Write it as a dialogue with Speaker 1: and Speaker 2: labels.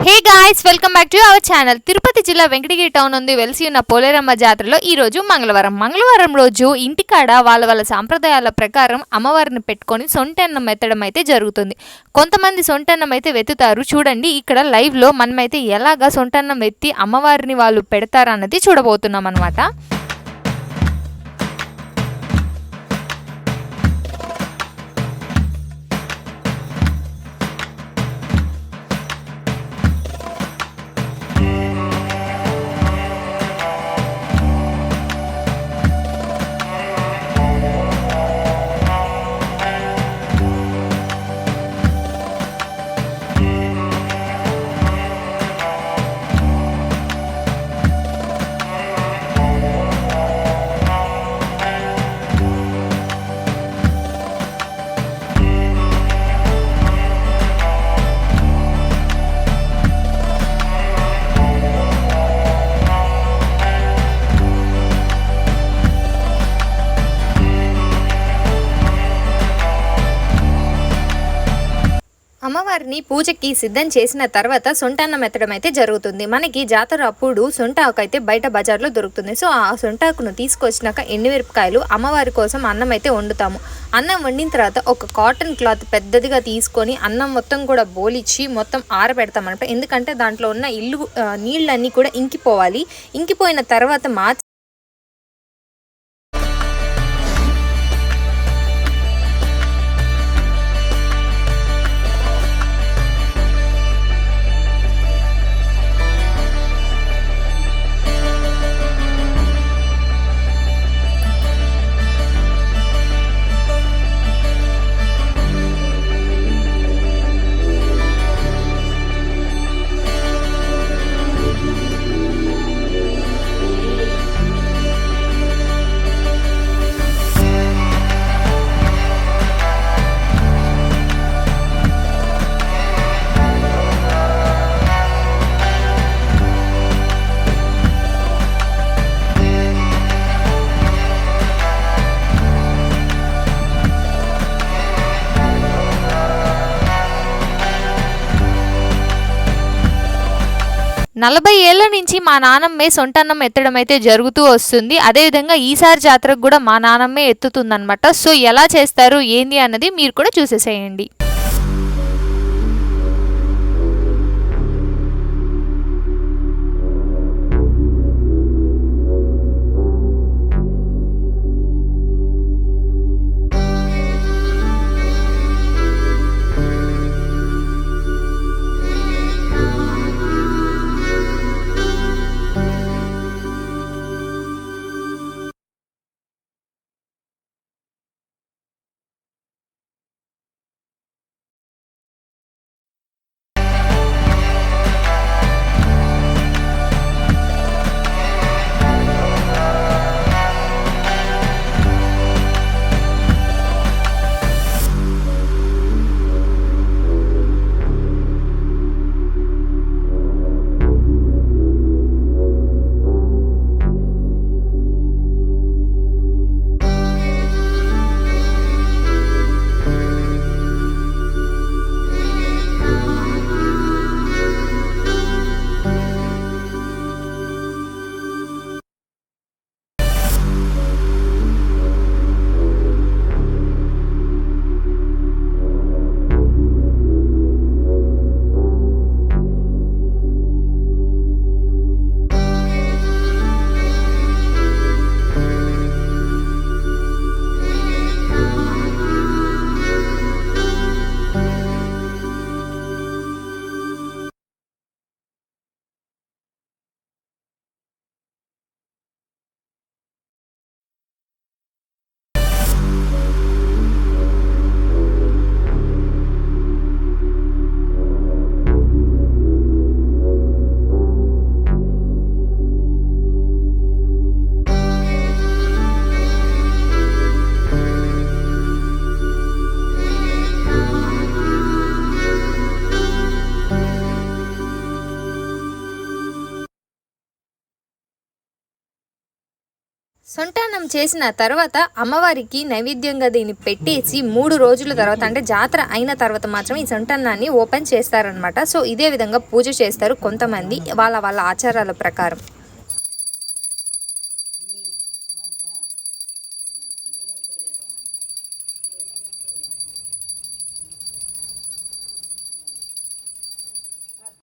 Speaker 1: Hey guys, welcome back to our channel. Tirupati జిల్లా Venkatagiri town ఉంది వెలిసి ఉన్న పోలేరమ్మ జాతరలో ఈ రోజు మంగళవారం రోజు ఇంటికాడ వాళ్ళ సాంప్రదాయాల ప్రకారం అమ్మవారిని పెట్టుకొని సొంటన్నం ఎత్తడం అయితే జరుగుతుంది. కొంతమంది సొంటన్నం అయితే వెతుతారు. చూడండి, ఇక్కడ లైవ్ లో మనమైతే ఎలాగా సొంటన్నం ఎత్తి అమ్మవారిని వాళ్ళు పెడతారన్నది చూడబోతున్నాం అనమాట. అమ్మవారిని పూజకి సిద్ధం చేసిన తర్వాత సొంటాన్నం ఎత్తడం అయితే జరుగుతుంది. మనకి జాతర అప్పుడు సొంటాకు అయితే బయట బజార్లో దొరుకుతుంది. సో ఆ సొంటాకును తీసుకొచ్చినాక ఎండుమిరపకాయలు అమ్మవారి కోసం అన్నం అయితే వండుతాము. అన్నం వండిన తర్వాత ఒక కాటన్ క్లాత్ పెద్దదిగా తీసుకొని అన్నం మొత్తం కూడా బోలిచ్చి మొత్తం ఆరబెడతామన్నమాట. ఎందుకంటే దాంట్లో ఉన్న నీళ్ళన్నీ కూడా ఇంకిపోవాలి. ఇంకిపోయిన తర్వాత నలభై ఏళ్ల నుంచి మా నాన్నమ్మే సొంటన్నం ఎత్తడం అయితే జరుగుతూ వస్తుంది. అదేవిధంగా ఈసారి జాతరకు కూడా మా నాన్నమ్మే ఎత్తుతుందనమాట. సో ఎలా చేస్తారు ఏంది అన్నది మీరు కూడా చూసేసేయండి. సొంటాన్నం చేసిన తర్వాత అమ్మవారికి నైవేద్యంగా దీన్ని పెట్టేసి 3 రోజుల తర్వాత అంటే జాతర అయిన తర్వాత మాత్రం ఈ సొంటాన్నాన్ని ఓపెన్ చేస్తారనమాట. సో ఇదే విధంగా పూజ చేస్తారు కొంతమంది వాళ్ళ ఆచారాల ప్రకారం.